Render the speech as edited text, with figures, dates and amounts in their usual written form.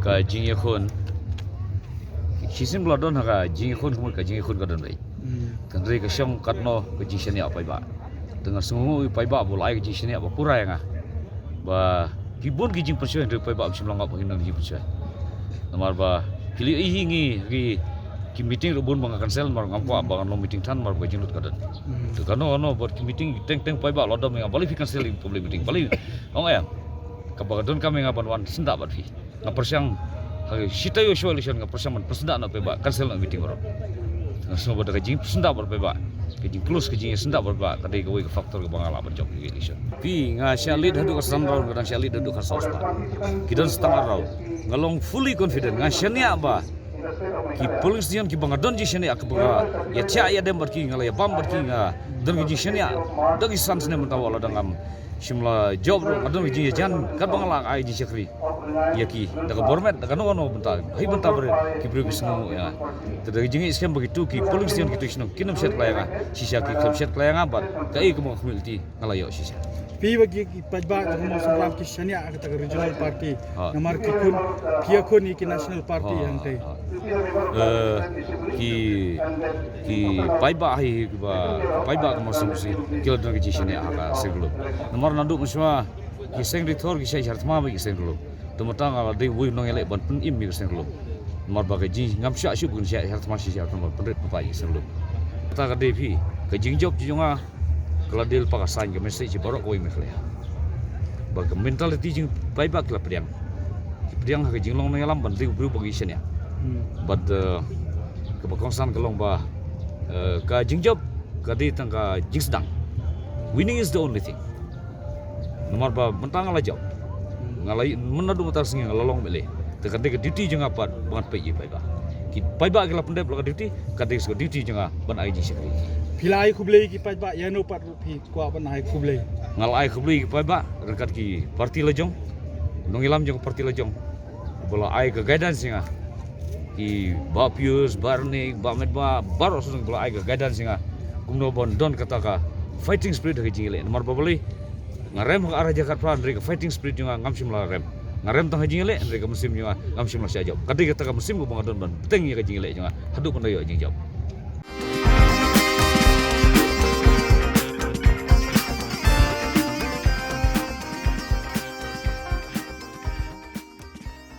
ka jingi khun kisim bladon ha jingi khun kumul ka jingi khun ka don bai kan re ka shong katno ka ji shani apai ba dengan sungu pai ba bolai ka ji shani apa purai nga ba kibun ki jing persuen re pai ba simlang apa hinang ji persuen namar ba kili hingi ki meeting robun bang cancel mar ngam ko abang no meeting than mar ba jinut kadan to kano bot ki meeting teng pai ba lodom nga bali fi cancel public meeting bali ong ayam kabagadon kami ngapan wan senda bat fi ngapersyang sita yo show election ngapersyang man persenda na peba cancel na meeting ro so boda kajing senda bar peba kajing close kajing senda bar ba kadai gawai ka faktor ka bangala ban job election pi nga shalit hadu ka samraw kadang shalit hadu ka sauce ba kidon setengah raw ngalong fully confident nga shania ba ki police dian ki bangadon ji shania ka ba ya cha ya dem barki ngala ya bam barki nga don ji shania dagi sans ne mentawala dangam Shimla job ro adon ji jan kan bangala ai ji sekri yaki daga bormet daga no bentar hi bentar ber ki bro kisno ya tadagi jingi scam begitu ki police station gitu sino kinam set layanga sisa ki kam set layanga bat kai ko mo khmilti ngalayo sisa pi bagi ki pajba mo samram ki shania ka regional party namar ki kun kia kun ki national party yang kai ki paiba hi ba paiba ko mo sumsi kilo dong ki shania ka seglo namar nandu muswa ki sengri thor ki sai hartma ba ki senglo tumatang ala dei wui nong ele ban pun im mi senglo namar ba ka ji ngam sha shu bun sha hartma shi sha namar pun pa ki senglo ta ka dei phi ka jing job ji jonga kalau dia pakai sign ke message baru kau imefle. Bagi mentality jing baik lah periang. Periang hak jing long mengalam bantu beri bagisan ya. But kebakongsan kelong bah ka jing job kadi tangka jing sedang. Winning is the only thing. Nomor bah mentang ngalah job. Ngalai menadu mutar singa ngalolong beli. Tekade ke duty jeng apa bangat pergi baik bah. Ki baik bah kalau pendep laga duty kadi ke duty jeng ban ai jing sekali. Pilai kublai ki pajba ya no pat pi kwa ban hai kublai ngalai kublai ki pajba rekat ki parti lejong nongilam jong parti lejong bola ai ke guidance singa ki ba pius barne ba medba baro sung bola ai ke guidance singa kumno bon don kata ka fighting spirit ke jingile nomor babali ngarem ke arah Jakarta ndri ke fighting spirit juga ngamsim la rem ngarem tang jingile ndri ke musim juga ngamsim la sajab kadi kata ka musim ko bangadon ban teng ke jingile juga hadu pun dayo jing job